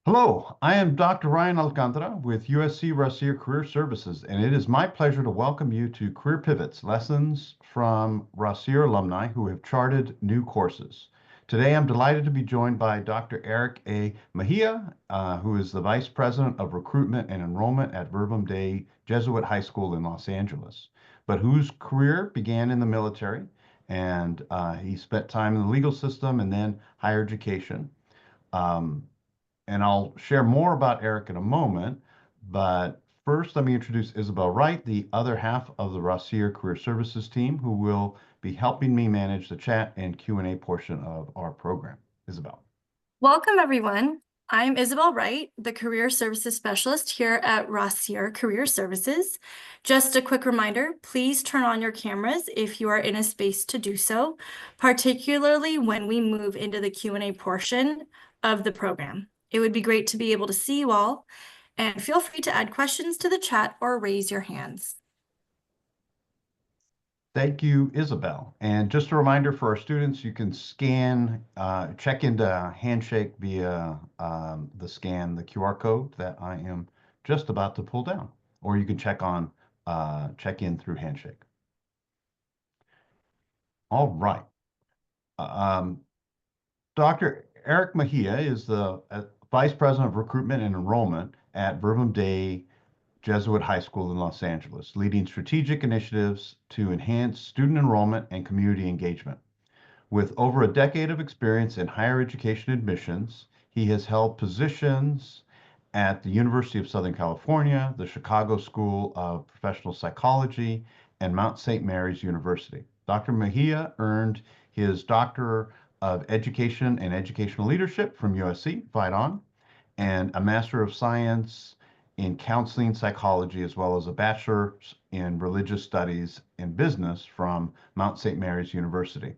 Hello, I am Dr. Ryan Alcantara with USC Rossier Career Services, and it is my pleasure to welcome you to Career Pivots, lessons from Rossier alumni who have charted new courses. Today, I'm delighted to be joined by Dr. Eric A. Mejia, who is the Vice President of Recruitment and Enrollment at Verbum Dei Jesuit High School in Los Angeles, but whose career began in the military, and he spent time in the legal system and then higher education. Um, and I'll share more about Eric in a moment. But first, let me introduce Isabel Wright, the other half of the Rossier Career Services team, who will be helping me manage the chat and Q&A portion of our program. Isabel. Welcome, everyone. I'm Isabel Wright, the Career Services Specialist here at Rossier Career Services. Just a quick reminder, please turn on your cameras if you are in a space to do so, particularly when we move into the Q&A portion of the program. It would be great to be able to see you all, and feel free to add questions to the chat or raise your hands. Thank you, Isabel. And just a reminder for our students, you can check into Handshake via the QR code that I am just about to pull down, or you can check in through Handshake. All right. Um, Dr. Eric Mejia is the Vice President of Recruitment and Enrollment at Verbum Dei Jesuit High School in Los Angeles, leading strategic initiatives to enhance student enrollment and community engagement. With over a decade of experience in higher education admissions, he has held positions at the University of Southern California, the Chicago School of Professional Psychology, and Mount St. Mary's University. Dr. Mejia earned his Doctor of Education and Educational Leadership from USC, right on, and a Master of Science in Counseling Psychology, as well as a Bachelor's in Religious Studies and Business from Mount St. Mary's University.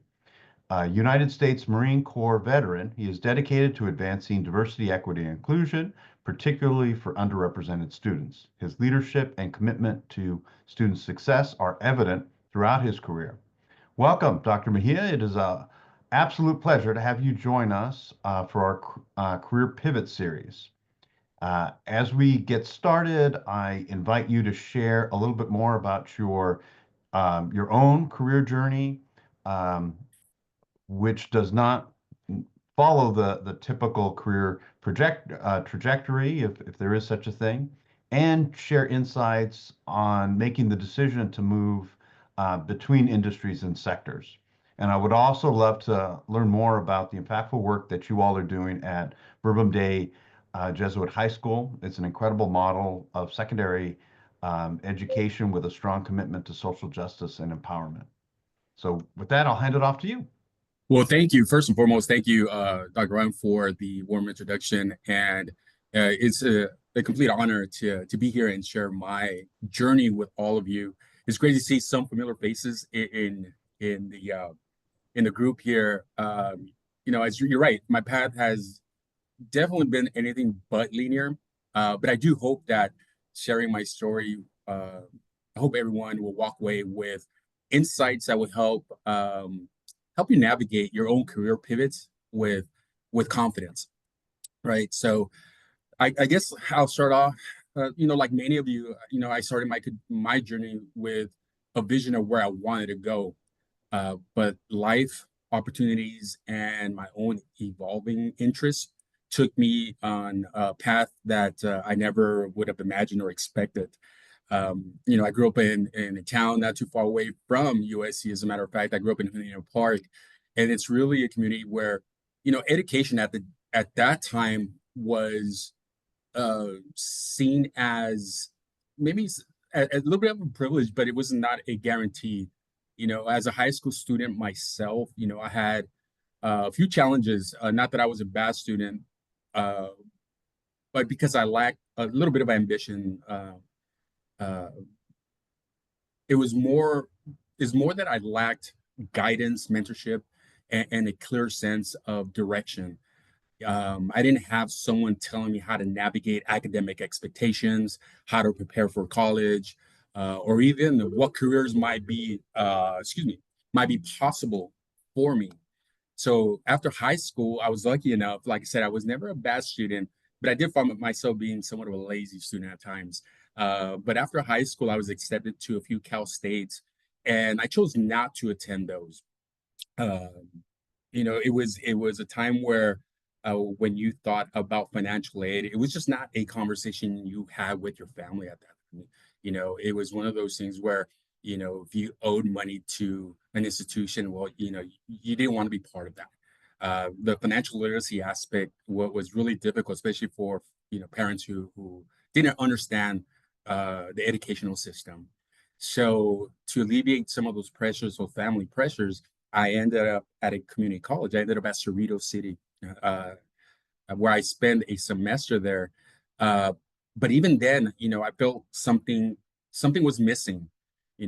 United States Marine Corps veteran, he is dedicated to advancing diversity, equity, and inclusion, particularly for underrepresented students. His leadership and commitment to student success are evident throughout his career. Welcome, Dr. Mejia. It is an absolute pleasure to have you join us for our Career Pivot series. As we get started, I invite you to share a little bit more about your own career journey, um, which does not follow the typical career trajectory, if there is such a thing, and share insights on making the decision to move between industries and sectors. And I would also love to learn more about the impactful work that you all are doing at Verbum Dei Jesuit High School. It's an incredible model of secondary education with a strong commitment to social justice and empowerment. So with that, I'll hand it off to you. Well, thank you. First and foremost, thank you, Dr. Ryan, for the warm introduction. And it's a complete honor to be here and share my journey with all of you. It's great to see some familiar faces in the group here. As you're right, my path has definitely been anything but linear. But I do hope that sharing my story, I hope everyone will walk away with insights that will help you navigate your own career pivots with confidence, right? So I guess I'll start off, like many of you, I started my journey with a vision of where I wanted to go. But life, opportunities, and my own evolving interests took me on a path that I never would have imagined or expected. I grew up in a town not too far away from USC. As a matter of fact, I grew up in Huntington Park, and it's really a community where, education at that time was seen as maybe a little bit of a privilege, but it was not a guarantee. As a high school student myself, I had a few challenges. Not that I was a bad student, but because I lacked a little bit of ambition. It was more that I lacked guidance, mentorship, and a clear sense of direction. I didn't have someone telling me how to navigate academic expectations, how to prepare for college, or even what careers might be possible for me. So after high school, I was lucky enough, like I said, I was never a bad student, but I did find myself being somewhat of a lazy student at times. But after high school, I was accepted to a few Cal States, and I chose not to attend those. It was a time where when you thought about financial aid, it was just not a conversation you had with your family at that time. It was one of those things where, if you owed money to an institution, well, you didn't want to be part of that. The financial literacy aspect, what was really difficult, especially for parents who didn't understand the educational system. So to alleviate some of those pressures or family pressures, I ended up at a community college. I ended up at Cerritos City, where I spent a semester there. Uh, but even then, I felt something was missing.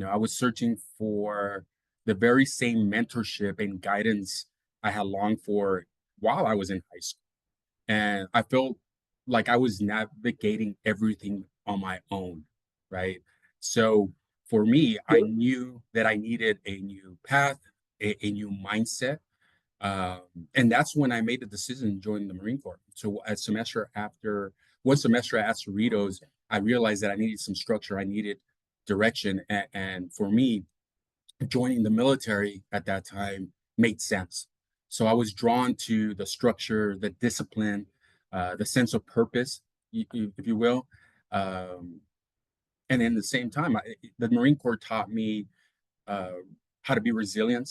I was searching for the very same mentorship and guidance I had longed for while I was in high school. And I felt like I was navigating everything on my own, right? So for me, I knew that I needed a new path, a new mindset. Um, and that's when I made the decision to join the Marine Corps. So one semester at Cerritos, I realized that I needed some structure, I needed direction. And for me, joining the military at that time made sense. So I was drawn to the structure, the discipline, the sense of purpose, if you will. Um, and in the same time, the Marine Corps taught me uh, how to be resilient,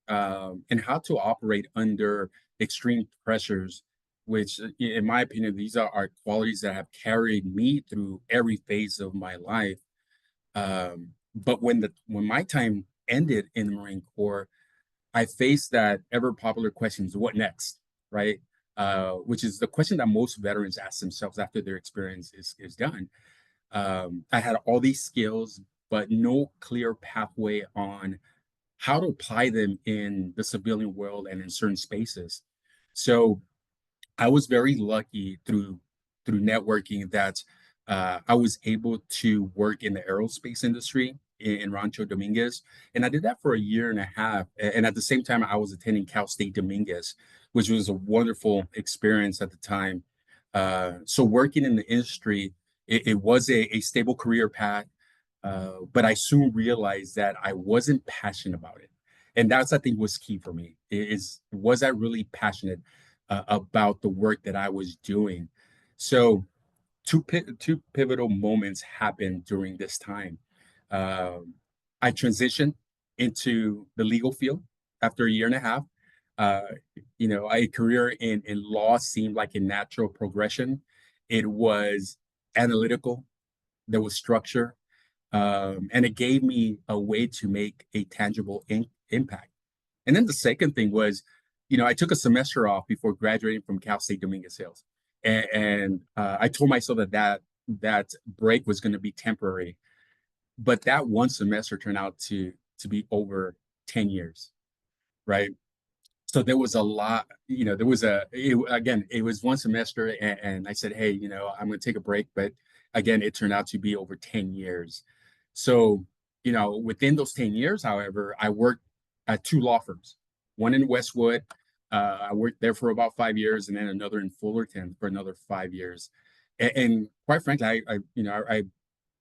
and how to operate under extreme pressures, which, in my opinion, these are qualities that have carried me through every phase of my life. But when my time ended in the Marine Corps, I faced that ever popular questions, what next, right? Which is the question that most veterans ask themselves after their experience is done. I had all these skills, but no clear pathway on how to apply them in the civilian world and in certain spaces. So I was very lucky through networking that I was able to work in the aerospace industry in Rancho Dominguez, and I did that for a year and a half. And at the same time, I was attending Cal State Dominguez, which was a wonderful experience at the time. So working in the industry, it was a stable career path, but I soon realized that I wasn't passionate about it, and that's, I think, was key for me. Was I really passionate about the work that I was doing? So two pivotal moments happened during this time. Um, I transitioned into the legal field after a year and a half. Uh, a career in law seemed like a natural progression. It was analytical, there was structure, and it gave me a way to make a tangible impact. And then the second thing was, I took a semester off before graduating from Cal State Dominguez Hills, and I told myself that break was going to be temporary, but that one semester turned out to be over 10 years, right? So there was a lot, again, it was one semester, and I said, hey, I'm going to take a break, but again, it turned out to be over 10 years. So, within those 10 years, however, I worked at two law firms, one in Westwood. I worked there for about 5 years, and then another in Fullerton for another 5 years. And quite frankly,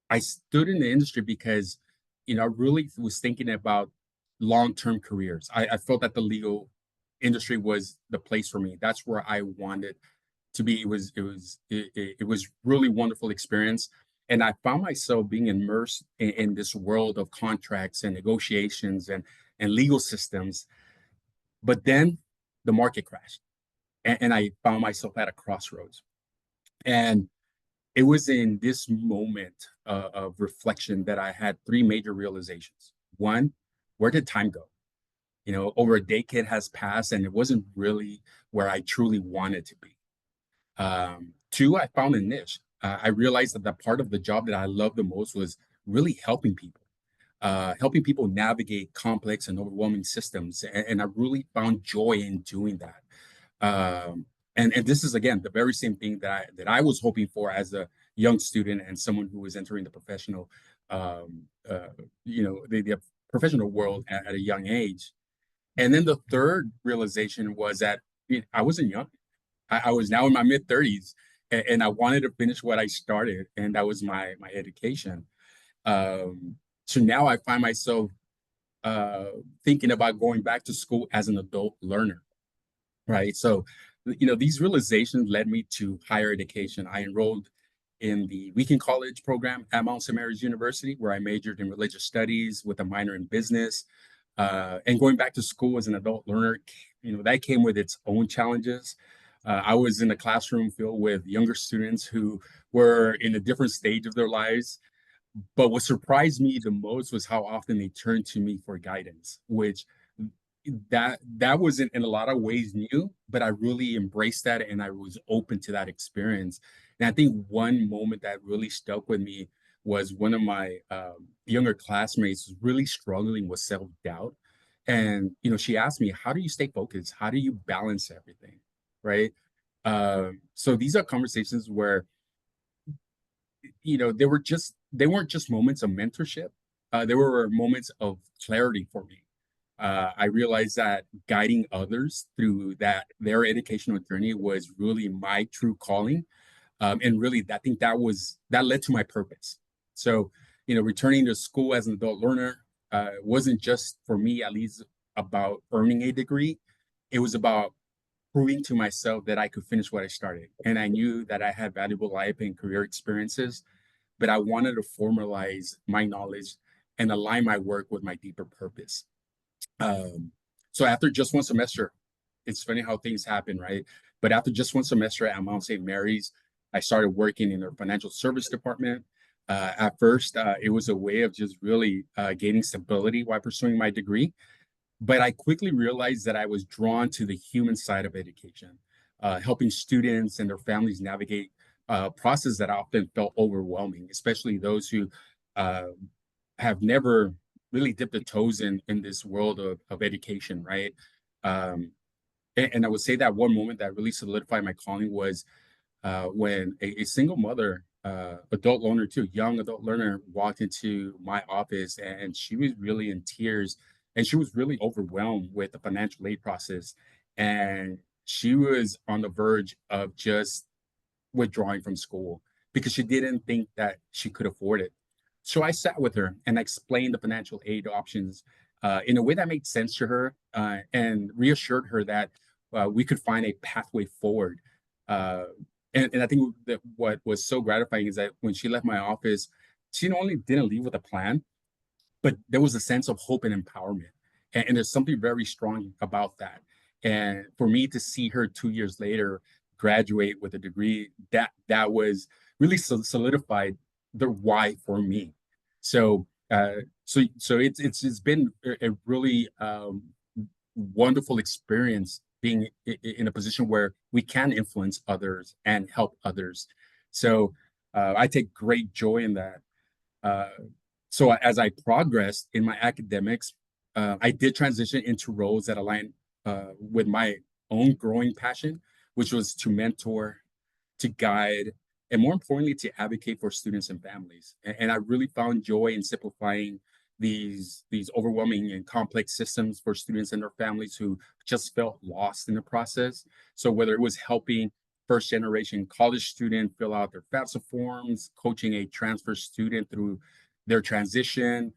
I stood in the industry because, I really was thinking about long-term careers. I felt that the legal industry was the place for me. That's where I wanted to be. It was really wonderful experience, and I found myself being immersed in this world of contracts and negotiations and legal systems. But then the market crashed, and I found myself at a crossroads. And it was in this moment of reflection that I had three major realizations. One, where did time go? Over a decade has passed, and it wasn't really where I truly wanted to be. Two, I found a niche. I realized that the part of the job that I loved the most was really helping people navigate complex and overwhelming systems. And I really found joy in doing that. And this is, again, the very same thing that I was hoping for as a young student and someone who was entering the professional, the professional world at a young age. And then the third realization was that I wasn't young. I was now in my mid 30s, and I wanted to finish what I started, and that was my education. So now I find myself thinking about going back to school as an adult learner, right? So, these realizations led me to higher education. I enrolled in the weekend college program at Mount St. Mary's University, where I majored in religious studies with a minor in business. And going back to school as an adult learner, that came with its own challenges. I was in a classroom filled with younger students who were in a different stage of their lives. But what surprised me the most was how often they turned to me for guidance, which that was in a lot of ways new, but I really embraced that and I was open to that experience. And I think one moment that really stuck with me was one of my younger classmates was really struggling with self-doubt. And she asked me, how do you stay focused? How do you balance everything? Right. So these are conversations where they weren't just moments of mentorship. They were moments of clarity for me. I realized that guiding others through their educational journey was really my true calling, and really, I think that led to my purpose. So, returning to school as an adult learner wasn't just for me, at least, about earning a degree. It was about proving to myself that I could finish what I started, and I knew that I had valuable life and career experiences, but I wanted to formalize my knowledge and align my work with my deeper purpose. So after just one semester, it's funny how things happen, right? But after just one semester at Mount St. Mary's, I started working in their financial service department. At first, it was a way of just really gaining stability while pursuing my degree. But I quickly realized that I was drawn to the human side of education, helping students and their families navigate processes that often felt overwhelming, especially those who uh, have never really dipped their toes in this world of education, right? Um, and I would say that one moment that really solidified my calling was when a single mother, adult learner too, young adult learner, walked into my office and she was really in tears and she was really overwhelmed with the financial aid process. And she was on the verge of just withdrawing from school because she didn't think that she could afford it. So I sat with her and I explained the financial aid options in a way that made sense to her and reassured her that we could find a pathway forward. Uh, and I think that what was so gratifying is that when she left my office, she not only didn't leave with a plan, but there was a sense of hope and empowerment. And there's something very strong about that. And for me to see her 2 years later graduate with a degree, that was really solidified the why for me. So so it's been a really wonderful experience being in a position where we can influence others and help others. So I take great joy in that. Uh, so as I progressed in my academics, I did transition into roles that align with my own growing passion, which was to mentor, to guide, and more importantly, to advocate for students and families. And I really found joy in simplifying these overwhelming and complex systems for students and their families who just felt lost in the process. So whether it was helping first generation college student fill out their FAFSA forms, coaching a transfer student through their transition,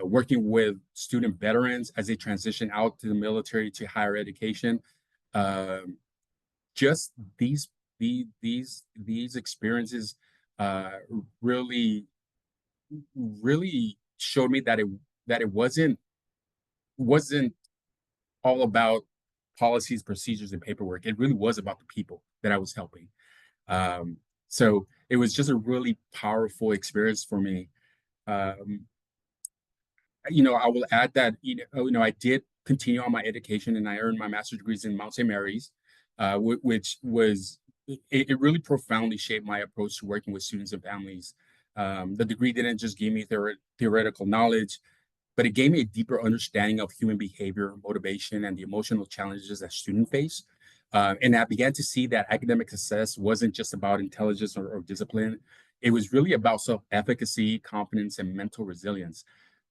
working with student veterans as they transition out to the military to higher education. Um, just these experiences uh, really really showed me that it wasn't all about policies, procedures, and paperwork. It really was about the people that I was helping. Um, so it was just a really powerful experience for me. Um, I will add that I did continue on my education and I earned my master's degrees in Mount St. Mary's, which was it really profoundly shaped my approach to working with students and families. The degree didn't just give me theoretical knowledge, but it gave me a deeper understanding of human behavior, motivation, and the emotional challenges that students face. And I began to see that academic success wasn't just about intelligence or discipline. It was really about self-efficacy, confidence, and mental resilience.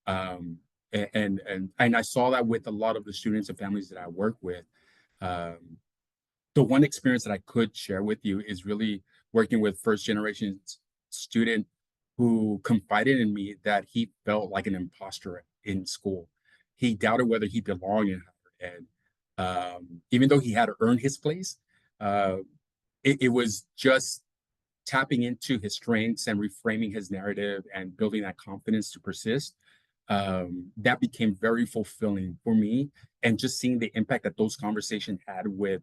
Um, and I saw that with a lot of the students and families that I work with. Um, the one experience that I could share with you is really working with first generation student who confided in me that he felt like an imposter in school. He doubted whether he belonged in higher ed. Even though he had earned his place, uh, it was just tapping into his strengths and reframing his narrative and building that confidence to persist. That became very fulfilling for me. And just seeing the impact that those conversations had with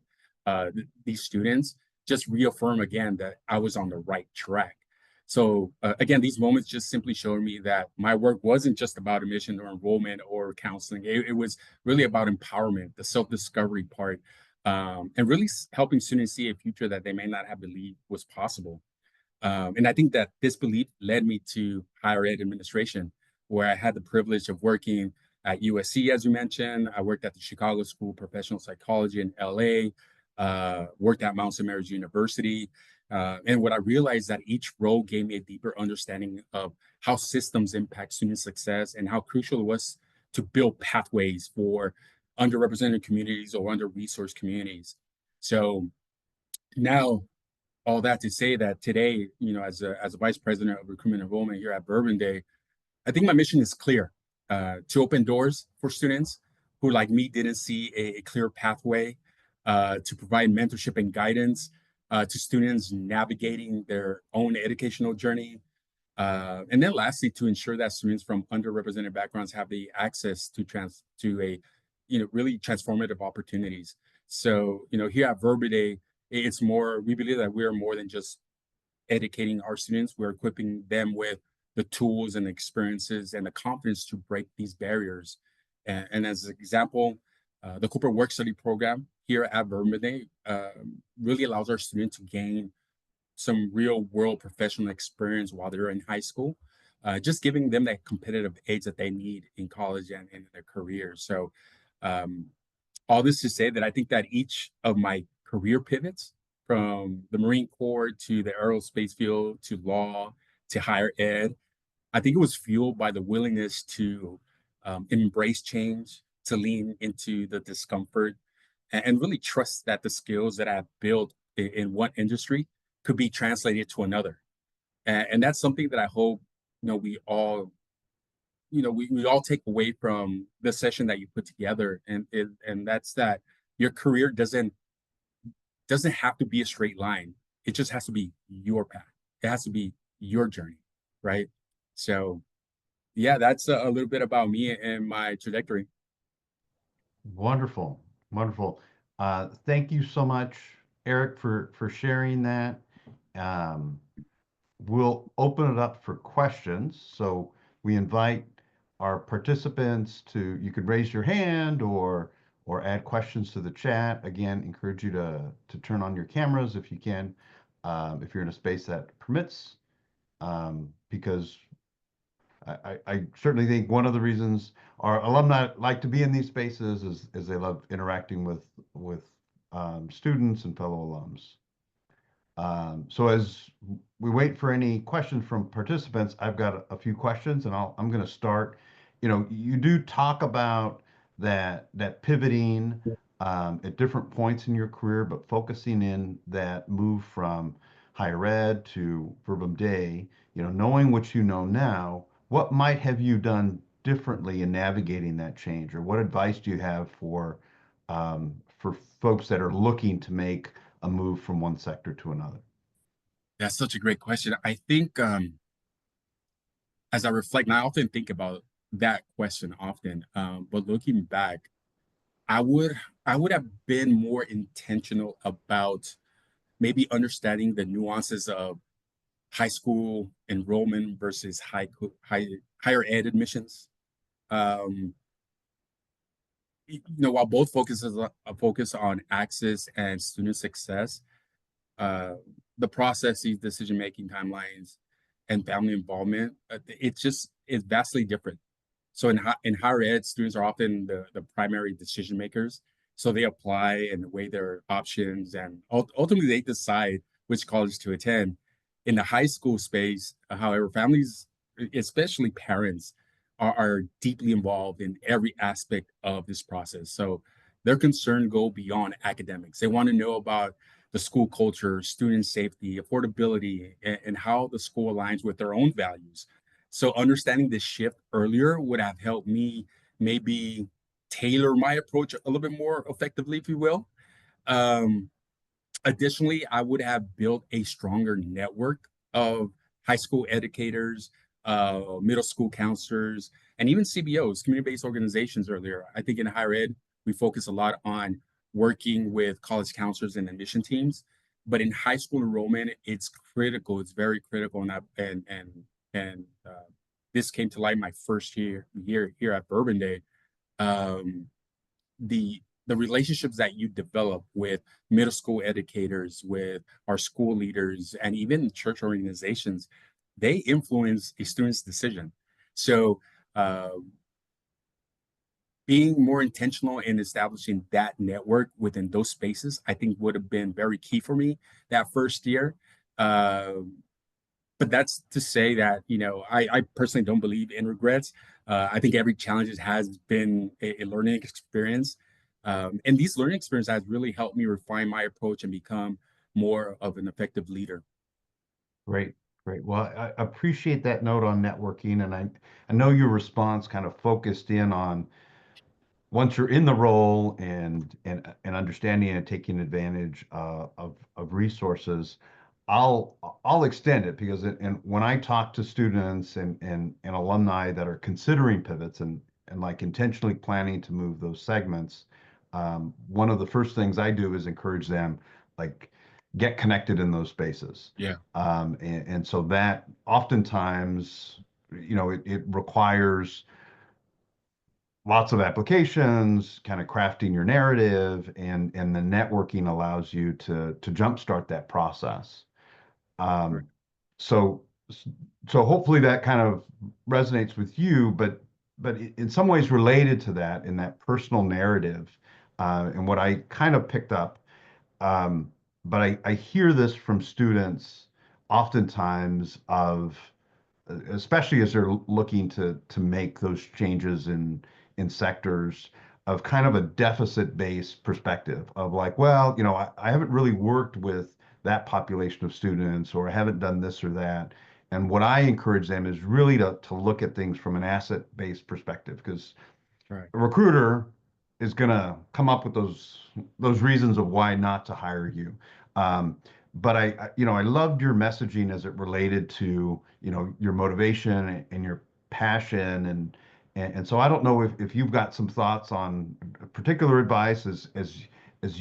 these students just reaffirm again that I was on the right track. So again, these moments just simply showed me that my work wasn't just about admission or enrollment or counseling. It was really about empowerment, the self-discovery part, and really helping students see a future that they may not have believed was possible. And I think that this belief led me to higher ed administration, where I had the privilege of working at USC, as you mentioned. I worked at the Chicago School of Professional Psychology in LA, worked at Mount St. Mary's University. And what I realized that each role gave me a deeper understanding of how systems impact student success and how crucial it was to build pathways for underrepresented communities or under-resourced communities. So now, all that to say that today, as a vice president of recruitment and enrollment here at Verbum Dei, I think my mission is clear: to open doors for students who, like me, didn't see a clear pathway, to provide mentorship and guidance to students navigating their own educational journey, and then lastly, to ensure that students from underrepresented backgrounds have the access to a really transformative opportunities. So here at Verbum Dei, it's more, we believe that we are more than just educating our students. We're equipping them with the tools and experiences and the confidence to break these barriers. And as an example, the corporate work study program here at Verbum Dei really allows our students to gain some real world professional experience while they're in high school, just giving them that competitive edge that they need in college and in their careers. So all this to say that I think that each of my career pivots, from the Marine Corps to the aerospace field to law to higher ed, I think it was fueled by the willingness to embrace change, to lean into the discomfort, and really trust that the skills that I've built in one industry could be translated to another. And that's something that I hope we all we all take away from the session that you put together, and that's that your career doesn't have to be a straight line. It just has to be your path. It has to be your journey, right? So yeah, that's a little bit about me and my trajectory. Wonderful, wonderful. Thank you so much, Eric, for sharing that. Um, we'll open it up for questions. So we invite our participants to, you could raise your hand or add questions to the chat. Again, encourage you to turn on your cameras if you can, if you're in a space that permits, because I certainly think one of the reasons our alumni like to be in these spaces is they love interacting with students and fellow alums. So as we wait for any questions from participants, I've got a few questions, and I'm going to start. You do talk about that pivoting at different points in your career, but focusing in that move from higher ed to Verbum Dei. Knowing what you know now, what might have you done differently in navigating that change, or what advice do you have for folks that are looking to make a move from one sector to another? That's such a great question. I think as I reflect, and I often think about that question often, but looking back, I would have been more intentional about maybe understanding the nuances of high school enrollment versus higher ed admissions. Um, while both focus on access and student success, uh, the processes, decision-making timelines, and family involvement, it's vastly different. So in higher ed, students are often the primary decision makers. So they apply and weigh their options, and ultimately they decide which college to attend. In the high school space, however, families, especially parents, are deeply involved in every aspect of this process. So their concern go beyond academics. They want to know about the school culture, student safety, affordability, and how the school aligns with their own values. So understanding this shift earlier would have helped me maybe tailor my approach a little bit more effectively, if you will. Um, Additionally, I would have built a stronger network of high school educators, middle school counselors, and even CBOs, community-based organizations earlier. I think in higher ed, we focus a lot on working with college counselors and admission teams. But in high school enrollment, it's critical. It's very critical. And this came to light my first year here at Verbum Dei. Um, the relationships that you develop with middle school educators, with our school leaders, and even church organizations, they influence a student's decision. So uh, being more intentional in establishing that network within those spaces, I think would have been very key for me that first year. Uh, but that's to say that, I personally don't believe in regrets. I think every challenge has been a learning experience. And these learning experiences has really helped me refine my approach and become more of an effective leader. Great, great. Well, I appreciate that note on networking, and I know your response kind of focused in on once you're in the role and understanding and taking advantage of resources. I'll extend it because and when I talk to students and alumni that are considering pivots and like intentionally planning to move those segments, one of the first things I do is encourage them like get connected in those spaces. Yeah. And so that oftentimes, it requires lots of applications, kind of crafting your narrative, and the networking allows you to jumpstart that process. Right. Um, so so hopefully that kind of resonates with you, but in some ways related to that in that personal narrative, and what I kind of picked up. But I hear this from students oftentimes of especially as they're looking to make those changes in sectors of kind of a deficit-based perspective of like, well, I haven't really worked with that population of students, or I haven't done this or that. And what I encourage them is really to look at things from an asset-based perspective, because Right. a recruiter is going to come up with those reasons of why not to hire you. Um, but I loved your messaging as it related to, your motivation and your passion and so I don't know if you've got some thoughts on particular advice as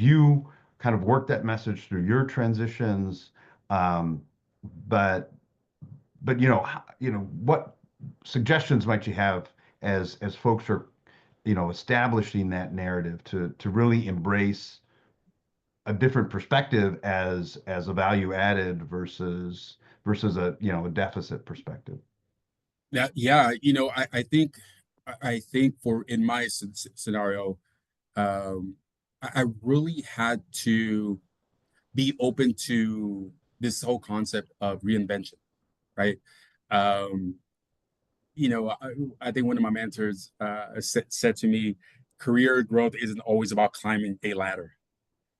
you kind of work that message through your transitions. Um, but what suggestions might you have as folks are establishing that narrative to really embrace a different perspective as a value added versus a deficit perspective. Yeah. I think for in my scenario, I really had to be open to this whole concept of reinvention, right? Um, I think one of my mentors said to me, career growth isn't always about climbing a ladder.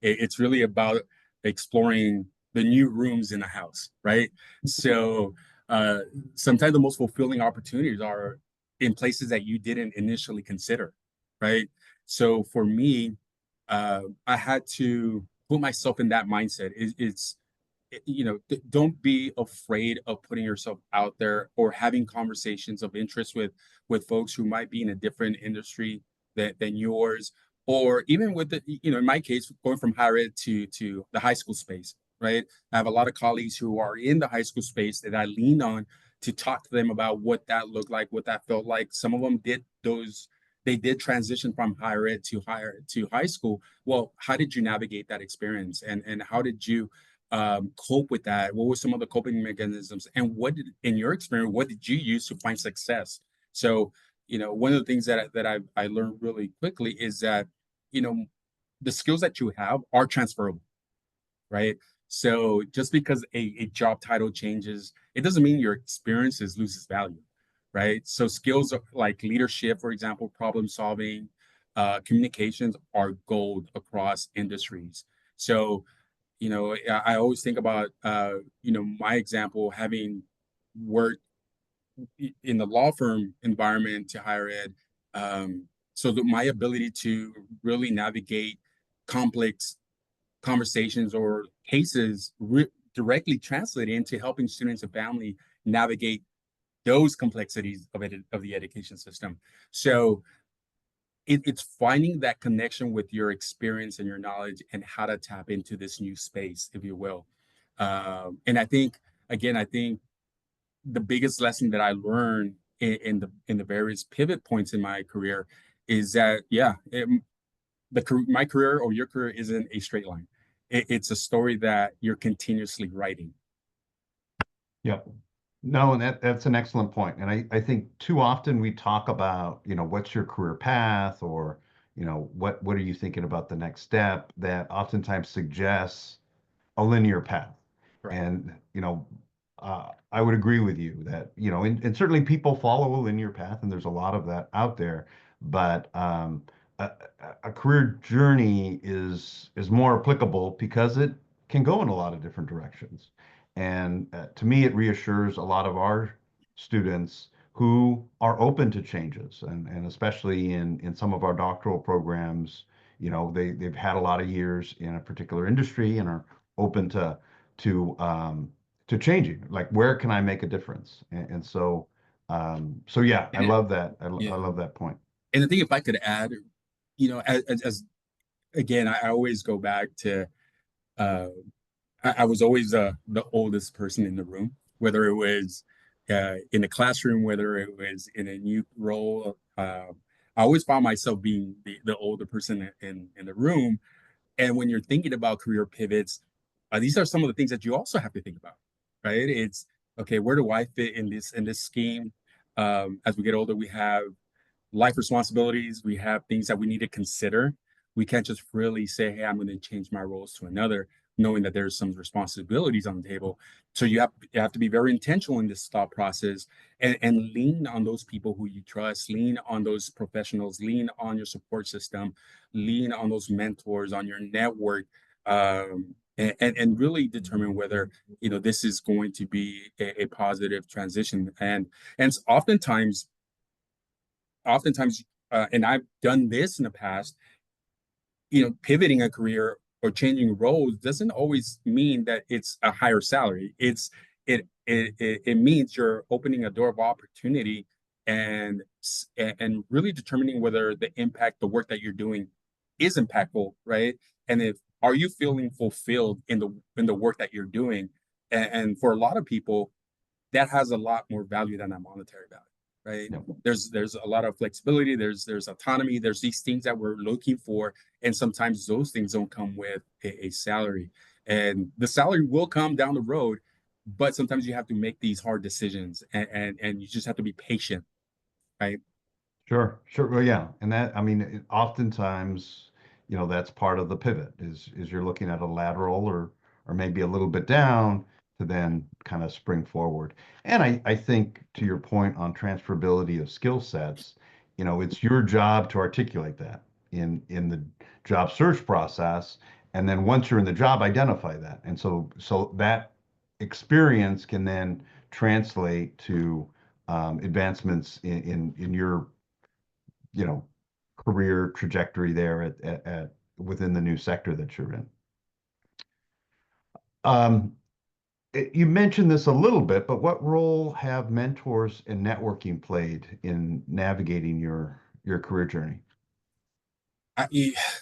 It's really about exploring the new rooms in the house, right? So uh, sometimes the most fulfilling opportunities are in places that you didn't initially consider, right? So for me, I had to put myself in that mindset. Don't be afraid of putting yourself out there or having conversations of interest with folks who might be in a different industry than yours, or even with in my case, going from higher ed to the high school space, right? I have a lot of colleagues who are in the high school space that I lean on to talk to them about what that looked like, what that felt like. Some of them they did transition from higher ed to high school. Well, how did you navigate that experience, and how did you cope with that? What were some of the coping mechanisms? And in your experience, what did you use to find success? So, one of the things that I learned really quickly is that, you know, the skills that you have are transferable, right? So just because a job title changes, it doesn't mean your experiences loses value, right? So skills like leadership, for example, problem solving, communications are gold across industries. So, I always think about, my example, having worked in the law firm environment to higher ed. So that my ability to really navigate complex conversations or cases directly translate into helping students and family navigate those complexities of the education system. So it's finding that connection with your experience and your knowledge and how to tap into this new space, if you will. And I think, again, the biggest lesson that I learned in the various pivot points in my career is that, my career or your career isn't a straight line. It's a story that you're continuously writing. Yep. No, and that's an excellent point. And I think too often we talk about, what's your career path, or, what are you thinking about the next step, that oftentimes suggests a linear path. Right. And, I would agree with you that, and certainly people follow a linear path, and there's a lot of that out there. But a, a career journey is more applicable because it can go in a lot of different directions. And to me, it reassures a lot of our students who are open to changes, and especially in some of our doctoral programs, they've had a lot of years in a particular industry and are open to to changing. Like, where can I make a difference? And so, so yeah, I And love that. I yeah. love that point. And I think if I could add, as again, I always go back to, uh, I was always the oldest person in the room, whether it was in the classroom, whether it was in a new role. I always found myself being the older person in the room. And when you're thinking about career pivots, these are some of the things that you also have to think about, right? It's okay, where do I fit in this scheme? As we get older, we have life responsibilities, we have things that we need to consider. We can't just really say, hey, I'm going to change my roles to another, knowing that there's some responsibilities on the table. So you have to be very intentional in this thought process, and lean on those people who you trust, lean on those professionals, lean on your support system, lean on those mentors, on your network, and really determine whether this is going to be a positive transition. And oftentimes, and I've done this in the past, pivoting a career or changing roles doesn't always mean that it's a higher salary. It means you're opening a door of opportunity, and really determining whether the work that you're doing is impactful, right? And if are you feeling fulfilled in the work that you're doing? And for a lot of people, that has a lot more value than that monetary value, right? Yep. There's a lot of flexibility, there's autonomy, there's these things that we're looking for, and sometimes those things don't come with a salary. And the salary will come down the road, but sometimes you have to make these hard decisions, and you just have to be patient, right? Sure, sure. Well, yeah, and that, I mean, oftentimes, that's part of the pivot is you're looking at a lateral, or maybe a little bit down, to then kind of spring forward. And I think, to your point on transferability of skill sets, it's your job to articulate that in the job search process, and then once you're in the job, identify that. And so that experience can then translate to advancements in your you know, career trajectory there at within the new sector that you're in. Um, you mentioned this a little bit, but what role have mentors and networking played in navigating your career journey?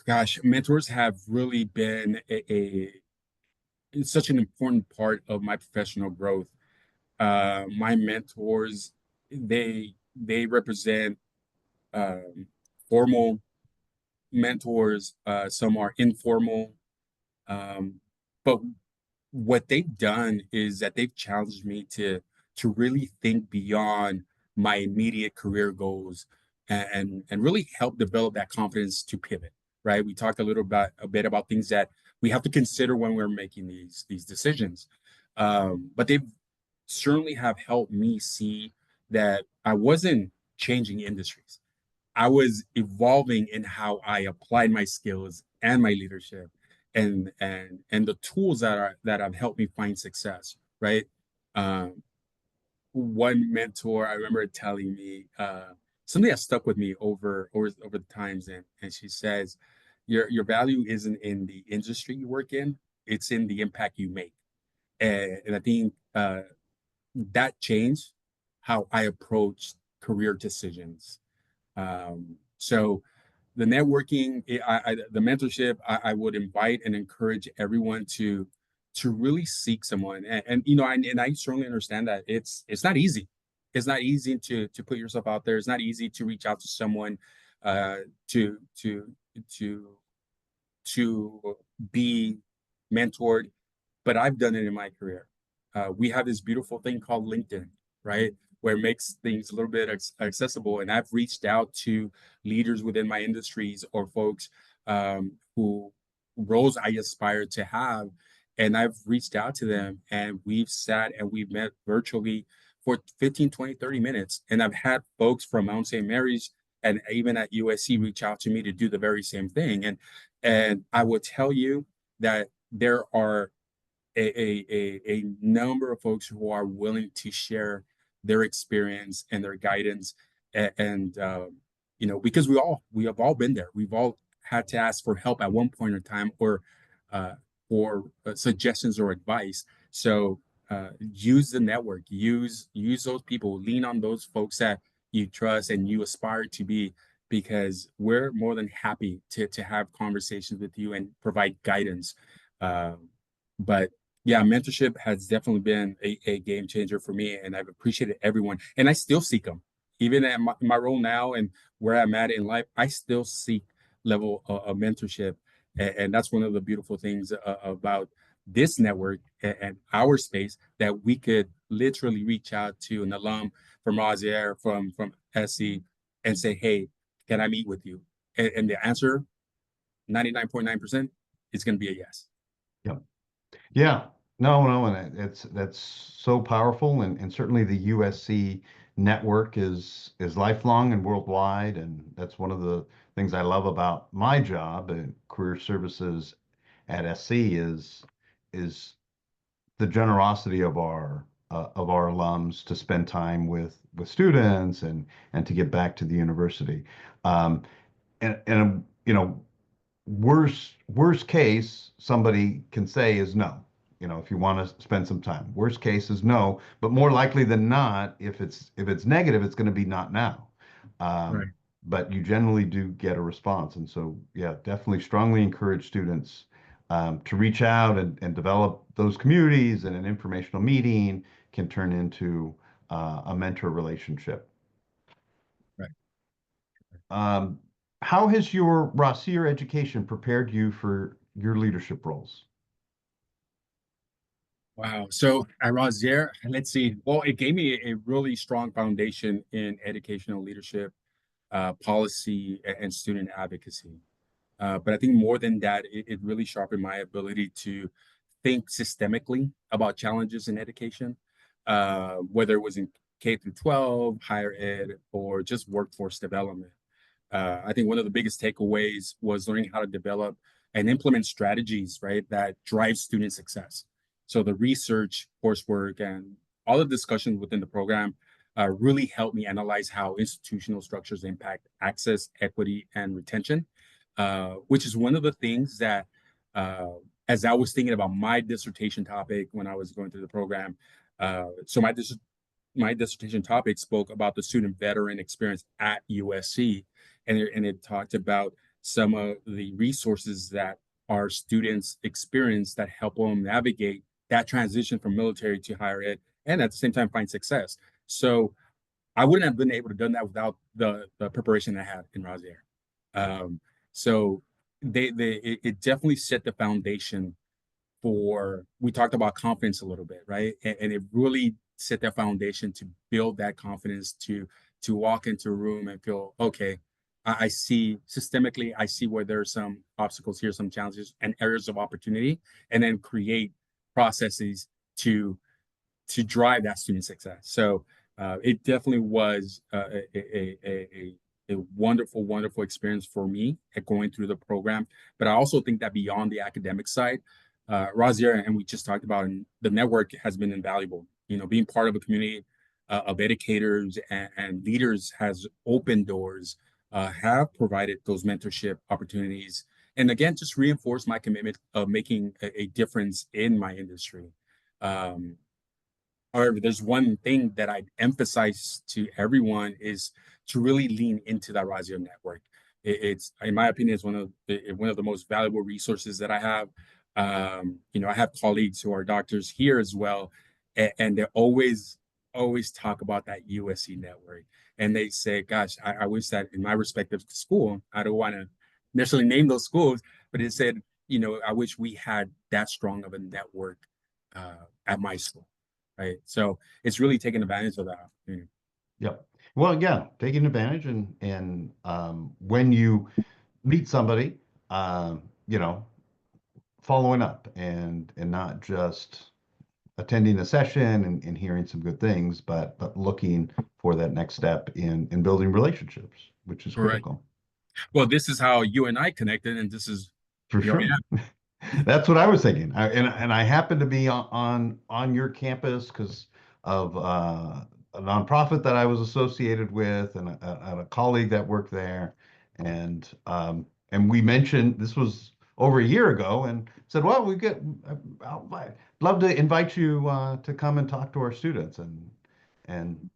Gosh, mentors have really been it's such an important part of my professional growth. My mentors, they represent formal mentors, some are informal. But what they've done is that they've challenged me to really think beyond my immediate career goals, and really help develop that confidence to pivot. Right? We talked a bit about things that we have to consider when we're making these decisions. But they've certainly have helped me see that I wasn't changing industries. I was evolving in how I applied my skills and my leadership and the tools that have helped me find success, right? Um, One mentor I remember telling me something that stuck with me over the times, and she says, your value isn't in the industry you work in, it's in the impact you make. And I think that changed how I approach career decisions. So the networking, the mentorship, I would invite and encourage everyone to really seek someone. And you know, and I certainly understand that it's not easy. It's not easy to put yourself out there. It's not easy to reach out to someone, uh, to to to to be mentored, but I've done it in my career. We have this beautiful thing called LinkedIn, right? Where it makes things a little bit accessible. And I've reached out to leaders within my industries or folks who roles I aspire to have. And I've reached out to them and we've sat and we've met virtually for 15, 20, 30 minutes. And I've had folks from Mount St. Mary's and even at USC reach out to me to do the very same thing. And I will tell you that there are a number of folks who are willing to share their experience and their guidance and you know, because we have all been there. We've all had to ask for help at one point in time uh, or suggestions or advice. So use the network, use those people, lean on those folks that you trust and you aspire to be, because we're more than happy to have conversations with you and provide guidance. But yeah, mentorship has definitely been a game changer for me, and I've appreciated everyone, and I still seek them, even at my role now and where I'm at in life. I still seek level of mentorship, and that's one of the beautiful things about this network and our space, that we could literally reach out to an alum from Rossier, from SC, and say, "Hey, can I meet with you?" And the answer, 99.9%, is going to be a yes. Yep. Yeah, no, and that's so powerful, and certainly the USC network is lifelong and worldwide, and that's one of the things I love about my job in career services at SC is the generosity of our alums to spend time with students and to get back to the university. Um, and you know, worst case somebody can say is no, you know, if you want to spend some time. Worst case is no, but more likely than not, if it's negative, it's going to be not now. Right. But you generally do get a response, and so yeah, definitely strongly encourage students to reach out and develop those communities, and an informational meeting can turn into a mentor relationship. Right. Um, how has your Rossier education prepared you for your leadership roles? Wow. So at Rossier, let's see. Well, it gave me a really strong foundation in educational leadership, policy, and student advocacy. But I think more than that, it really sharpened my ability to think systemically about challenges in education, whether it was in K through 12, higher ed, or just workforce development. I think one of the biggest takeaways was learning how to develop and implement strategies, right, that drive student success. So the research, coursework, and all the discussions within the program really helped me analyze how institutional structures impact access, equity, and retention, which is one of the things that, as I was thinking about my dissertation topic when I was going through the program, so my dissertation topic spoke about the student veteran experience at USC, and it talked about some of the resources that our students experience that help them navigate that transition from military to higher ed, and at the same time find success. So I wouldn't have been able to done that without the preparation I had in Rossier. Um, so it definitely set the foundation for, we talked about confidence a little bit, right? And it really set that foundation to build that confidence to walk into a room and feel, okay, I see systemically, I see where there are some obstacles here, some challenges and areas of opportunity, and then create processes to drive that student success. So it definitely was a a wonderful, wonderful experience for me at going through the program. But I also think that beyond the academic side, Rossier, and we just talked about, and the network has been invaluable. You know, being part of a community of educators and leaders has opened doors, have provided those mentorship opportunities, and again, just reinforced my commitment of making a difference in my industry. However, there's one thing that I'd emphasize to everyone is to really lean into that Rossier network. It's, in my opinion, it's one of the most valuable resources that I have. You know, I have colleagues who are doctors here as well, and they always talk about that USC network. And they say, gosh, I wish that in my respective school, I don't want to necessarily name those schools, but it said, you know, I wish we had that strong of a network at my school. Right. So it's really taking advantage of that opportunity. Yep. Well, yeah, taking advantage and when you meet somebody, you know, following up and not just attending a session and hearing some good things, but looking for that next step in building relationships, which is Correct. critical. Well, this is how you and I connected, and this is For here we sure. That's what I was thinking. And I happened to be on your campus because of a nonprofit that I was associated with and a colleague that worked there. And we mentioned this was over a year ago and said, well, I'd love to invite you to come and talk to our students. And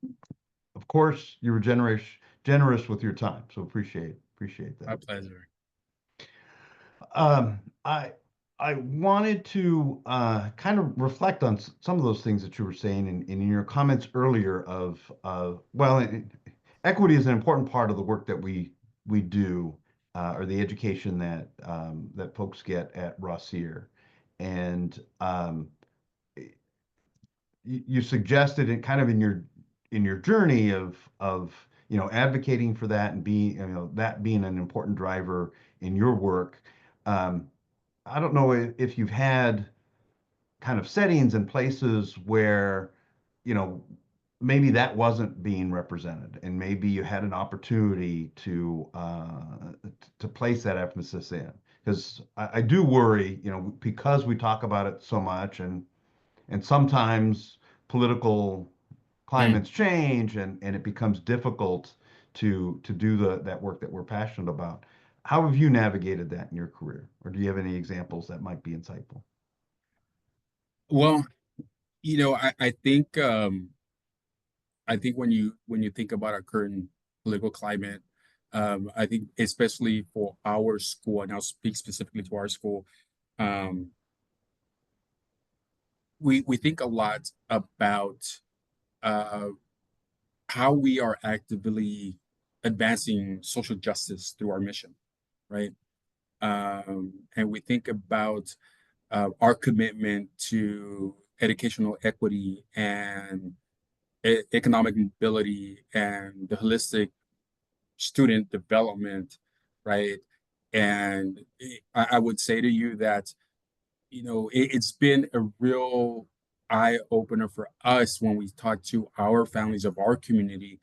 of course, you were generous with your time. So appreciate My that. pleasure. Um, I I wanted to kind of reflect on some of those things that you were saying in your comments earlier equity is an important part of the work that we do or the education that that folks get at Rossier. And you suggested it kind of in your journey of you know advocating for that and being you know that being an important driver in your work. Um, I don't know if you've had kind of settings and places where, you know, maybe that wasn't being represented, and maybe you had an opportunity to place that emphasis in. Because I do worry, you know, because we talk about it so much, and sometimes political Mm. climates change, and it becomes difficult to do that work that we're passionate about. How have you navigated that in your career, or do you have any examples that might be insightful? Well, you know, I think when you think about our current political climate, I think especially for our school, and I'll speak specifically to our school, um, we think a lot about uh, how we are actively advancing social justice through our mission, right? And we think about our commitment to educational equity and economic mobility and the holistic student development, right? And I would say to you that, you know, it's been a real eye opener for us when we talk to our families of our community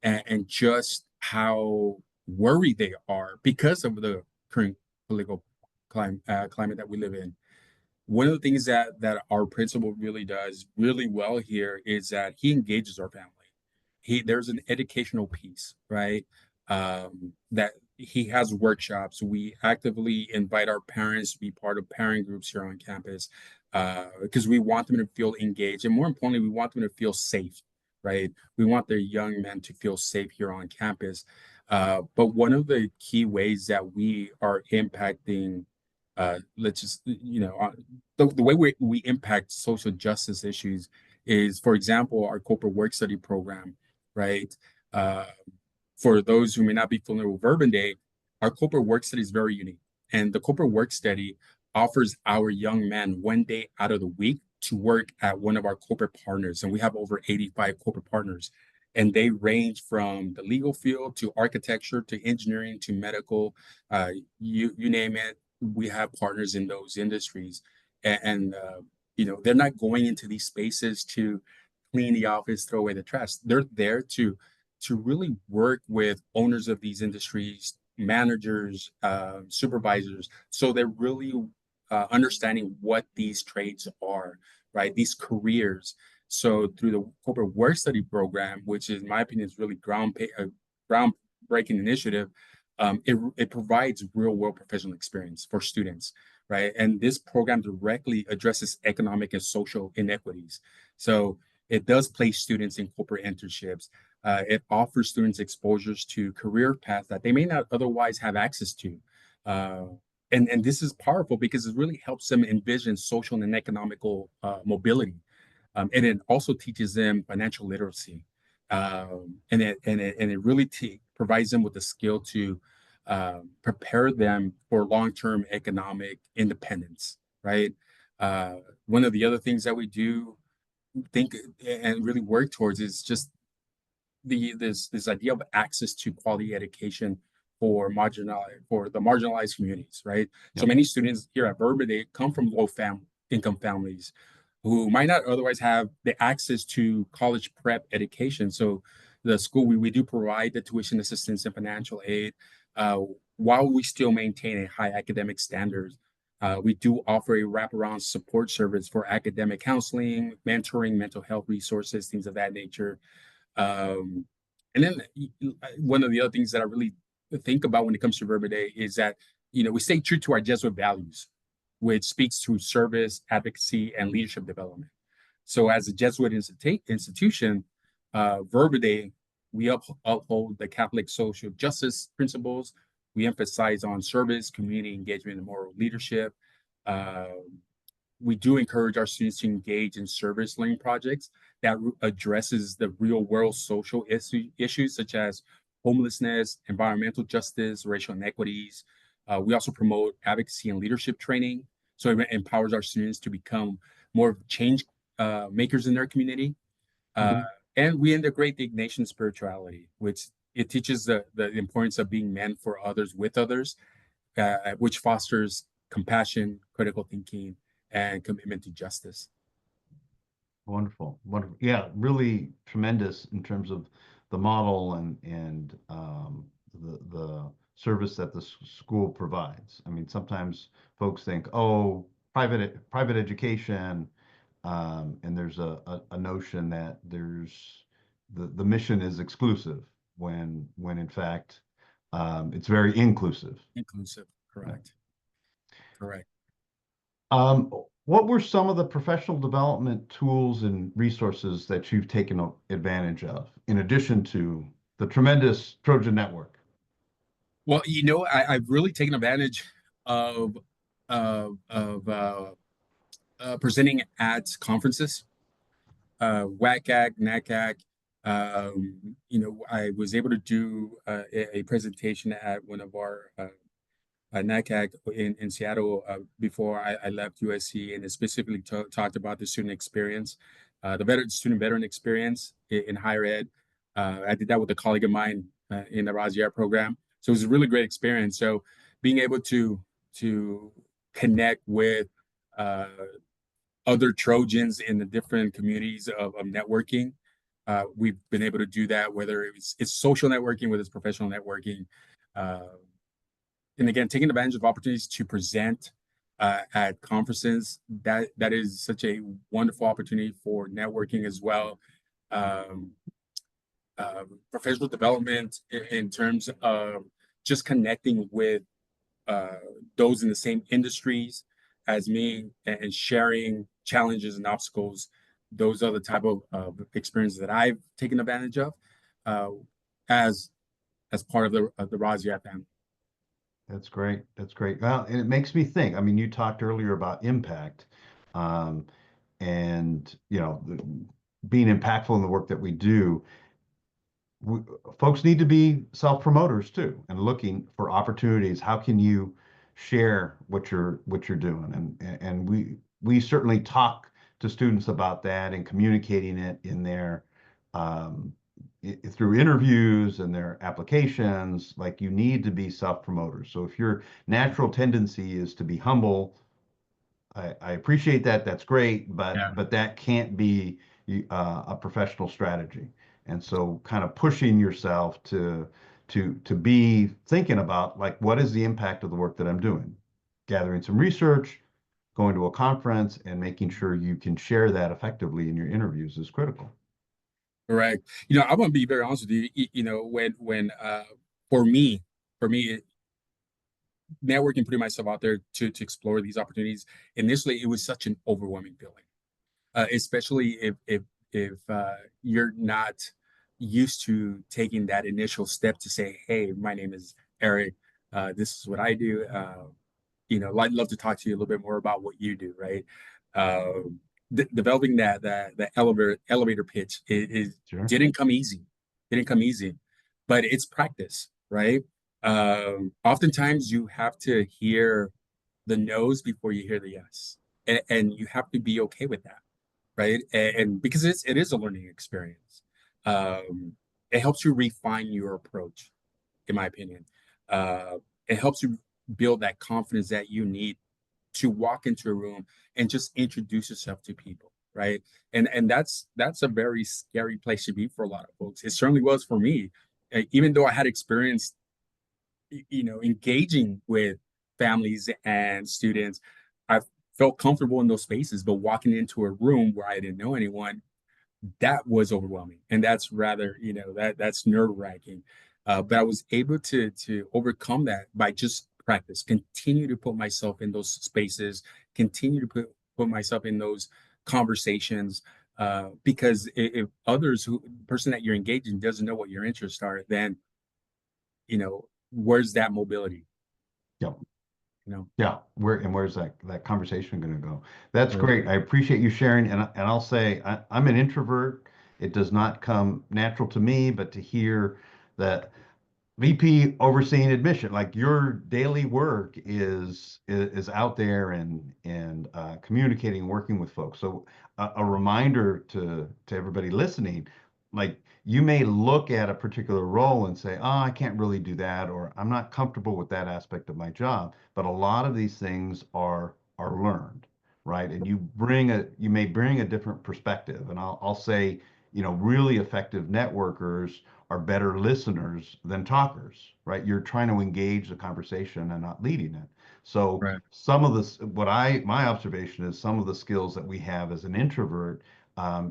and just how worried they are because of the current political climate that we live in. One of the things that our principal really does really well here is that he engages our family. There's an educational piece, right? That he has workshops. We actively invite our parents to be part of parent groups here on campus because we want them to feel engaged, and more importantly, we want them to feel safe, right? We want their young men to feel safe here on campus. But one of the key ways that we are impacting let's just you know the way we impact social justice issues is, for example, our corporate work study program, right? uh, for those who may not be familiar with Verbum Dei, our corporate work study is very unique, and the corporate work study offers our young men 1 day out of the week to work at one of our corporate partners, and we have over 85 corporate partners, and they range from the legal field to architecture to engineering to medical, you name it. We have partners in those industries, and you know, they're not going into these spaces to clean the office, throw away the trash. They're there to to really work with owners of these industries, managers, supervisors, so they're really understanding what these trades are, right? These careers. So through the corporate work study program, which is, in my opinion, is really groundbreaking initiative, it provides real world professional experience for students, right? And this program directly addresses economic and social inequities. So it does place students in corporate internships. It offers students exposures to career paths that they may not otherwise have access to. Uh, and this is powerful because it really helps them envision social and economical mobility. And it also teaches them financial literacy. And it really provides them with the skill to prepare them for long-term economic independence, right? One of the other things that we do think and really work towards is just this idea of access to quality education for the marginalized communities, right? So Yep. many students here at Verbum Dei come from income families who might not otherwise have the access to college prep education. So the school, we do provide the tuition assistance and financial aid uh, while we still maintain a high academic standards. We do offer a wraparound support service for academic counseling, mentoring, mental health resources, things of that nature. Um, and then one of the other things that I really think about when it comes to Verbum Dei is that, we stay true to our Jesuit values, which speaks to service, advocacy, and leadership development. So as a Jesuit institution, Verbum Dei, we uphold the Catholic social justice principles. We emphasize on service, community engagement, and moral leadership. Uh, we do encourage our students to engage in service learning projects that addresses the real world social issues such as homelessness, environmental justice, racial inequities. We also promote advocacy and leadership training. So it empowers our students to become more change makers in their community. Uh, and we integrate the Ignatian spirituality, which it teaches the importance of being men for others with others, which fosters compassion, critical thinking, and commitment to justice. Wonderful, wonderful. Yeah, really tremendous in terms of the model and the service that the school provides. I mean, sometimes folks think, oh, private education, and there's a notion that the mission is exclusive when in fact it's very inclusive. Inclusive, correct. Correct. What were some of the professional development tools and resources that you've taken advantage of, in addition to the tremendous Trojan network? Well, I've really taken advantage of presenting at conferences, WACAC, NACAC. I was able to do a presentation at one of our NACAC in Seattle before I left USC, and it specifically talked about the student experience, the student veteran experience in higher ed. I did that with a colleague of mine in the Rossier program. So it was a really great experience. So being able to connect with uh, other Trojans in the different communities of networking. We've been able to do that, whether it's social networking, whether it's professional networking. Uh, and again, taking advantage of opportunities to present at conferences, that is such a wonderful opportunity for networking as well. Um, Professional development in terms of just connecting with uh, those in the same industries as me and sharing challenges and obstacles. Those are the type of experiences that I've taken advantage of uh, as part of the Rossier family. That's great. That's great. Well, and it makes me think. I mean, you talked earlier about impact, um, and being impactful in the work that we do. we, Folks need to be self-promoters too and looking for opportunities. How can you share what you're doing? And we certainly talk to students about that and communicating it in their um, through interviews and their applications. Like, you need to be self-promoters. So if your natural tendency is to be humble, I appreciate that. That's great, Yeah. but that can't be a professional strategy. And so kind of pushing yourself to be thinking about like, what is the impact of the work that I'm doing? Gathering some research, going to a conference, and making sure you can share that effectively in your interviews is critical. Correct. I want to be very honest with you. When for me, for me, networking, putting myself out there to explore these opportunities, initially it was such an overwhelming feeling, especially if you're not used to taking that initial step to say, "Hey, my name is Eric. This is what I do. I'd love to talk to you a little bit more about what you do." Right. Developing that elevator pitch is Sure. didn't come easy. Didn't come easy, but it's practice, right? Oftentimes you have to hear the no's before you hear the yes, and you have to be okay with that, right? And because it is a learning experience, um, it helps you refine your approach, in my opinion. It helps you build that confidence that you need to walk into a room and just introduce yourself to people, right? And that's a very scary place to be for a lot of folks. It certainly was for me. Even though I had experienced, engaging with families and students, I felt comfortable in those spaces. But walking into a room where I didn't know anyone, that was overwhelming, and that's rather, that's nerve-wracking. But I was able to overcome that by just practice, continue to put myself in those spaces, continue to put myself in those conversations. Because if person that you're engaging doesn't know what your interests are, then where's that mobility? Yeah. You know, Yeah, where's that conversation going to go? That's right, great. I appreciate you sharing, and I'll say I'm an introvert. It does not come natural to me, but to hear that VP overseeing admission, like your daily work is out there and communicating, working with folks. So a reminder to everybody listening, like you may look at a particular role and say, "Oh, I can't really do that," or "I'm not comfortable with that aspect of my job." But a lot of these things are learned, right? And you may bring a different perspective. And I'll say, really effective networkers are better listeners than talkers, right? You're trying to engage the conversation and not leading it. So right, some of this, my observation is some of the skills that we have as an introvert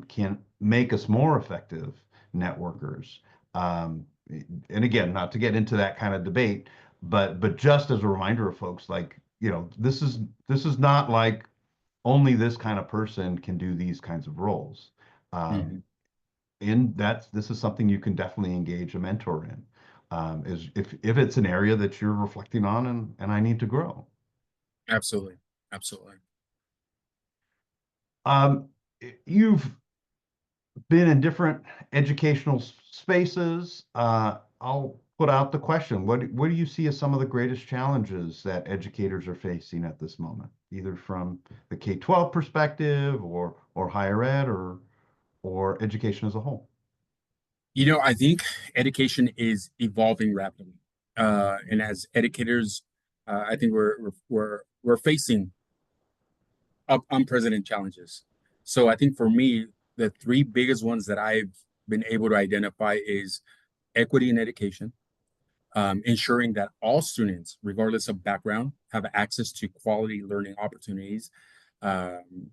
can make us more effective networkers. Um, and again, not to get into that kind of debate, but just as a reminder of folks, like, this is not like only this kind of person can do these kinds of roles. Um, hmm, and this is something you can definitely engage a mentor in, is if it's an area that you're reflecting on and I need to grow. absolutely, absolutely. Um, you've been in different educational spaces. I'll put out the question: what do you see as some of the greatest challenges that educators are facing at this moment, either from the K-12 perspective or higher ed or education as a whole? I think education is evolving rapidly, and as educators, I think we're facing unprecedented challenges. So I think for me, the three biggest ones that I've been able to identify is equity in education, ensuring that all students, regardless of background, have access to quality learning opportunities. Um,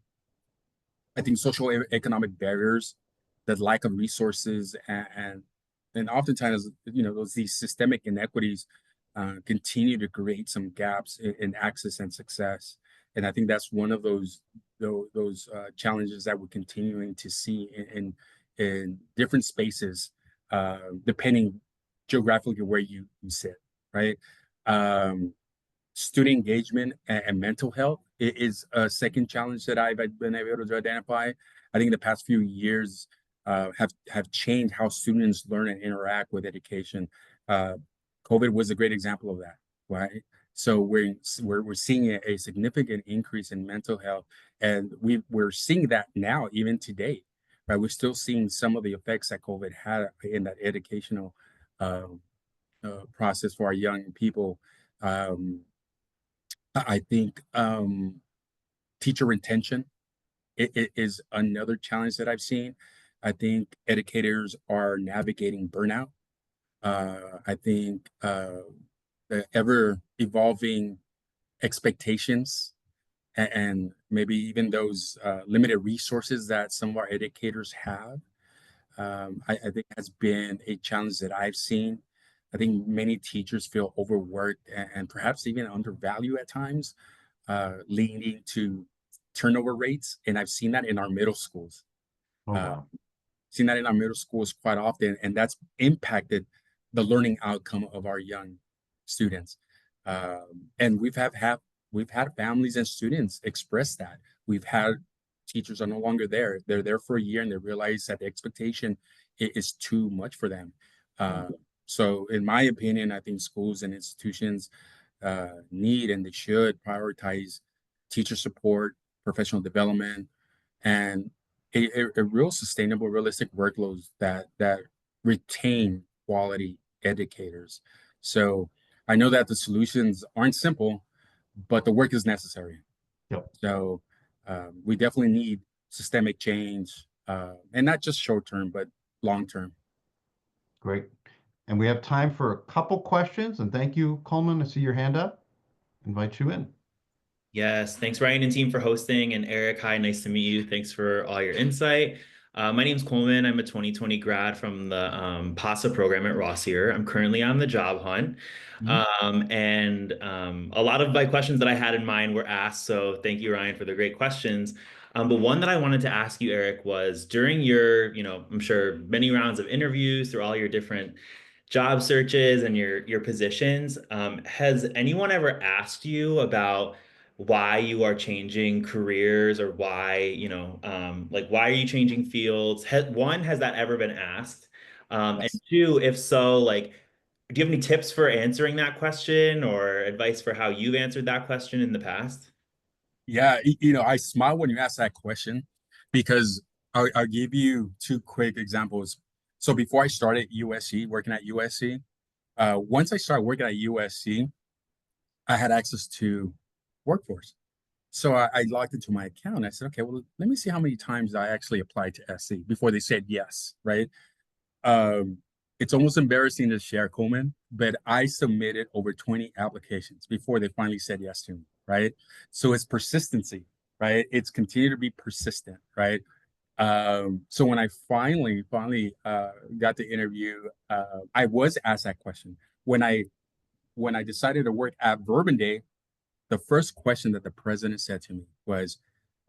I think social economic barriers, the lack of resources, and oftentimes, these systemic inequities continue to create some gaps in access and success. And I think that's one of those challenges that we're continuing to see in different spaces, depending geographically where you sit, right? Um, Student engagement and mental health is a second challenge that I've been able to identify. I think the past few years have changed how students learn and interact with education. Uh, COVID was a great example of that, right? So we're seeing a significant increase in mental health, and we're seeing that now even today, right? We're still seeing some of the effects that COVID had in that educational uh, process for our young people. Um, I think teacher retention is another challenge that I've seen. I think educators are navigating burnout. I think the ever evolving expectations and maybe even those limited resources that some of our educators have, I think has been a challenge that I've seen. I think many teachers feel overworked and perhaps even undervalued at times, leading to turnover rates. And I've seen that in our middle schools. Oh, Uh, wow. seen that in our middle schools quite often, and that's impacted the learning outcome of our young students. And we've had families and students express that. We've had teachers are no longer there. They're there for a year and they realize that the expectation is too much for them. Uh, so, in my opinion, I think schools and institutions need and they should prioritize teacher support, professional development, and a real sustainable, realistic workloads that retain quality educators. So I know that the solutions aren't simple, but the work is necessary. Yep. So we definitely need systemic change, and not just short term, but long term. Great. And we have time for a couple questions. And thank you, Coleman. I see your hand up. Invite you in. Yes, thanks Ryan and team for hosting. And Eric, hi, nice to meet you. Thanks for all your insight. My name's Coleman. I'm a 2020 grad from the PASA program at Rossier. I'm currently on the job hunt. A lot of my questions that I had in mind were asked. So thank you, Ryan, for the great questions. But one that I wanted to ask you, Eric, was during your, I'm sure many rounds of interviews through all your different job searches and your positions, has anyone ever asked you about why you are changing careers or why, like why are you changing fields? One, has that ever been asked? And Yes. two, if so, like, do you have any tips for answering that question or advice for how you've answered that question in the past? Yeah, I smile when you ask that question because I'll give you two quick examples. So before I started USC, working at USC, once I started working at USC, I had access to workforce. So I logged into my account. I said, okay, well, let me see how many times I actually applied to SC before they said yes, right? Um, it's almost embarrassing to share, Coleman, but I submitted over 20 applications before they finally said yes to me, right? So it's persistency, right? It's continue to be persistent, right? So when I finally got the interview, I was asked that question. When I decided to work at Verbum Dei, the first question that the president said to me was,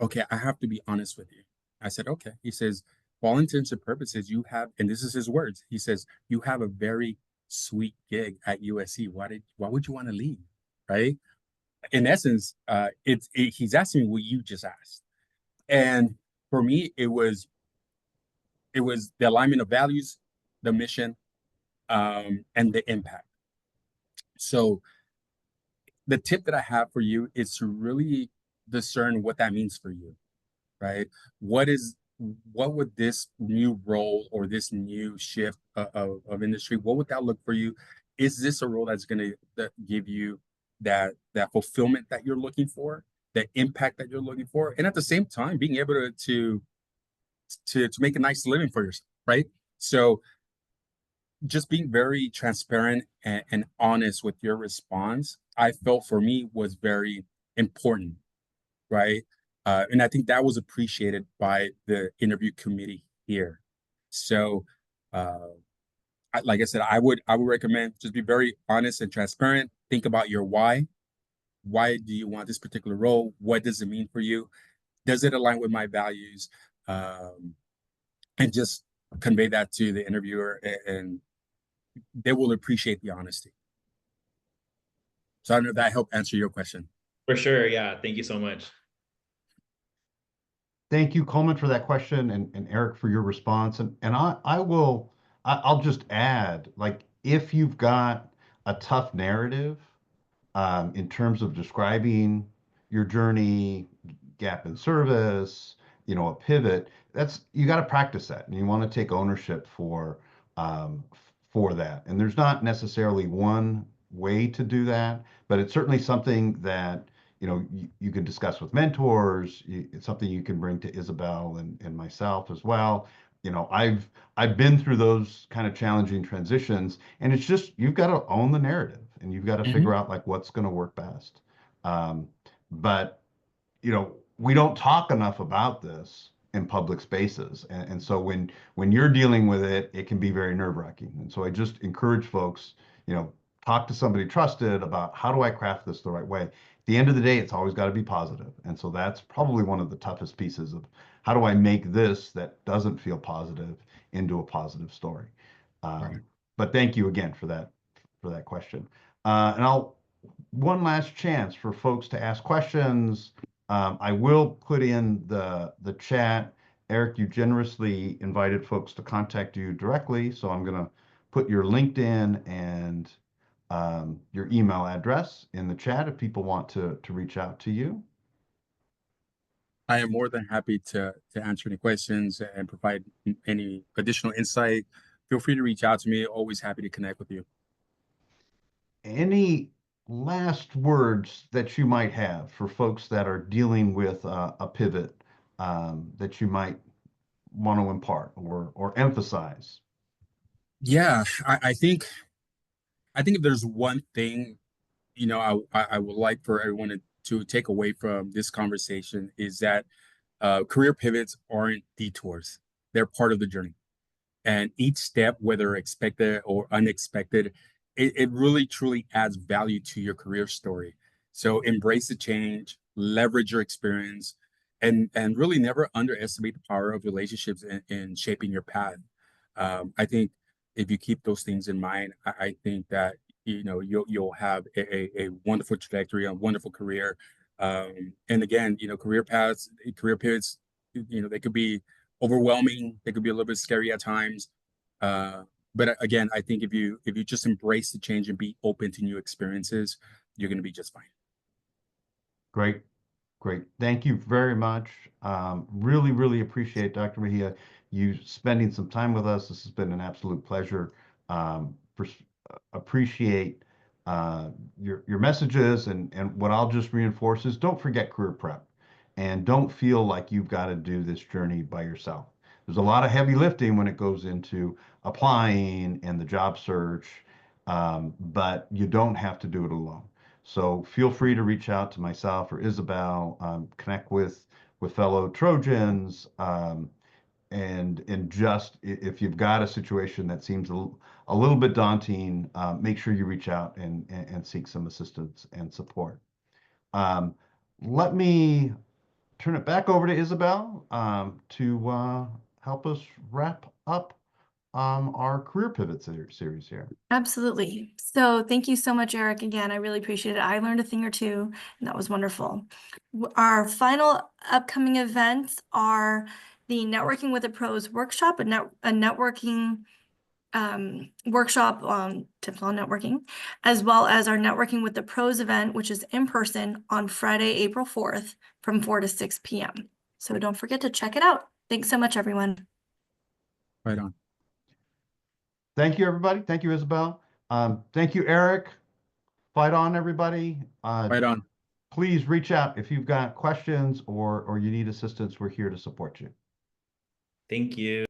okay, I have to be honest with you. I said, okay. He says, for all intents and purposes, you have, and this is his words, he says, you have a very sweet gig at USC. Why would you want to leave? Right? In essence, he's asking me what you just asked. And for me, it was the alignment of values, the mission, and the impact. So the tip that I have for you is to really discern what that means for you, right? What would this new role or this new shift of industry, what would that look for you? Is this a role that's going to give you that fulfillment that you're looking for, the impact that you're looking for, and at the same time being able to make a nice living for yourself, right? So just being very transparent and honest with your response, I felt for me was very important, right? And I think that was appreciated by the interview committee here. So, like I said, I would recommend just be very honest and transparent. Think about your why. Why do you want this particular role? What does it mean for you? Does it align with my values? And just convey that to the interviewer, and they will appreciate the honesty. So I don't know if that helped answer your question. For sure. Yeah. Thank you so much. Thank you, Coleman, for that question, and Eric for your response. And I'll just add, like, if you've got a tough narrative in terms of describing your journey, gap in service, a pivot, you got to practice that, and you want to take ownership for that. And there's not necessarily one way to do that, but it's certainly something that you can discuss with mentors. It's something you can bring to Isabel and myself as well. I've been through those kind of challenging transitions, and it's just you've got to own the narrative and you've got to figure out like what's going to work best. But we don't talk enough about this in public spaces. And so when you're dealing with it, it can be very nerve-wracking. And so I just encourage folks, talk to somebody trusted about how do I craft this the right way. At the end of the day, it's always got to be positive. And so that's probably one of the toughest pieces of how do I make this that doesn't feel positive into a positive story. Right. But thank you again for that question. And one last chance for folks to ask questions. I will put in the chat. Eric, you generously invited folks to contact you directly, so I'm going to put your LinkedIn and your email address in the chat if people want to reach out to you. I am more than happy to answer any questions and provide any additional insight. Feel free to reach out to me. Always happy to connect with you. Any last words that you might have for folks that are dealing with a pivot that you might want to impart or emphasize? Yeah, I think if there's one thing, I would like for everyone to take away from this conversation is that career pivots aren't detours. They're part of the journey. And each step, whether expected or unexpected, it really truly adds value to your career story. So embrace the change, leverage your experience, and really never underestimate the power of relationships in shaping your path. I think if you keep those things in mind, I think that you'll have a wonderful trajectory, a wonderful career. And again, career paths, career pivots, they could be overwhelming. They could be a little bit scary at times. But again, I think if you just embrace the change and be open to new experiences, you're going to be just fine. Great. Great. Thank you very much. Really, really appreciate, Dr. Mejia, you spending some time with us. This has been an absolute pleasure. Appreciate your messages, and what I'll just reinforce is don't forget career prep and don't feel like you've got to do this journey by yourself. There's a lot of heavy lifting when it goes into applying and the job search, but you don't have to do it alone. So feel free to reach out to myself or Isabel, connect with fellow Trojans, and just if you've got a situation that seems a little bit daunting, make sure you reach out and seek some assistance and support. Let me turn it back over to Isabel to help us wrap up our career pivot series here. Absolutely. So thank you so much, Eric. Again, I really appreciate it. I learned a thing or two, and that was wonderful. Our final upcoming events are the Networking with the Pros workshop, a networking workshop on tips on networking, as well as our Networking with the Pros event, which is in person on Friday, April 4th from 4 to 6 p.m. So don't forget to check it out. Thanks so much, everyone. Right on. Thank you, everybody. Thank you, Isabel. Thank you, Eric. Fight on, everybody. Right on. Please reach out if you've got questions or you need assistance. We're here to support you. Thank you.